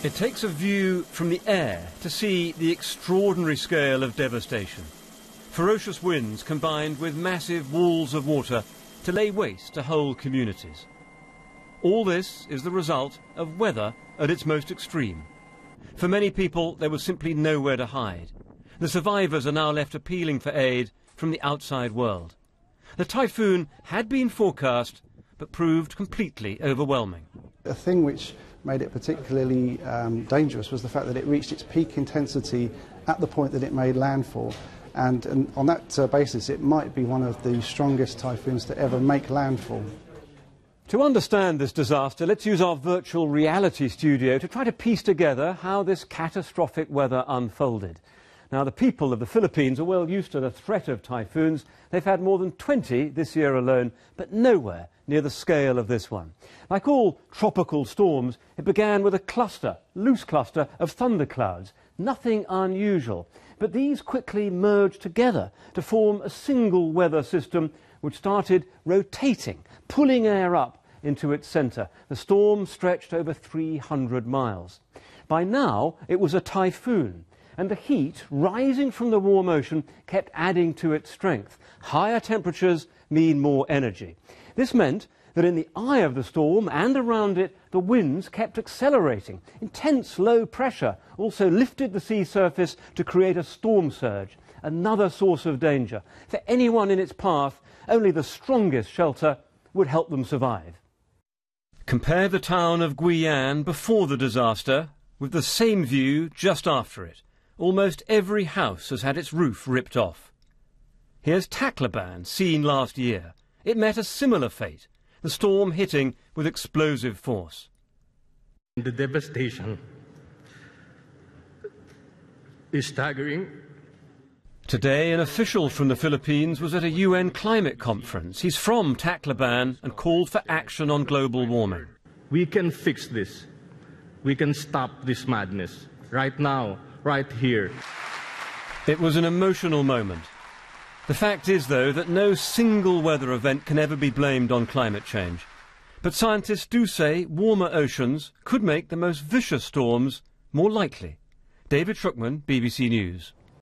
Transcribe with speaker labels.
Speaker 1: It takes a view from the air to see the extraordinary scale of devastation. Ferocious winds combined with massive walls of water to lay waste to whole communities. All this is the result of weather at its most extreme. For many people, there was simply nowhere to hide. The survivors are now left appealing for aid from the outside world. The typhoon had been forecast, but proved completely overwhelming.
Speaker 2: The thing which made it particularly dangerous was the fact that it reached its peak intensity at the point that it made landfall. And on that basis, it might be one of the strongest typhoons to ever make landfall.
Speaker 1: To understand this disaster, let's use our virtual reality studio to try to piece together how this catastrophic weather unfolded. Now, the people of the Philippines are well used to the threat of typhoons. They've had more than 20 this year alone, but nowhere near the scale of this one. Like all tropical storms, it began with a loose cluster of thunderclouds. Nothing unusual. But these quickly merged together to form a single weather system which started rotating, pulling air up into its centre. The storm stretched over 300 miles. By now, it was a typhoon, and the heat rising from the warm ocean kept adding to its strength. Higher temperatures mean more energy. This meant that in the eye of the storm and around it, the winds kept accelerating. Intense low pressure also lifted the sea surface to create a storm surge, another source of danger. For anyone in its path, only the strongest shelter would help them survive. Compare the town of Haiyan before the disaster with the same view just after it. Almost every house has had its roof ripped off. Here's Tacloban, seen last year. It met a similar fate, the storm hitting with explosive force.
Speaker 3: The devastation is staggering.
Speaker 1: Today, an official from the Philippines was at a UN climate conference. He's from Tacloban and called for action on global warming.
Speaker 3: We can fix this. We can stop this madness right now, right here.
Speaker 1: It was an emotional moment. The fact is, though, that no single weather event can ever be blamed on climate change. But scientists do say warmer oceans could make the most vicious storms more likely. David Shukman, BBC News.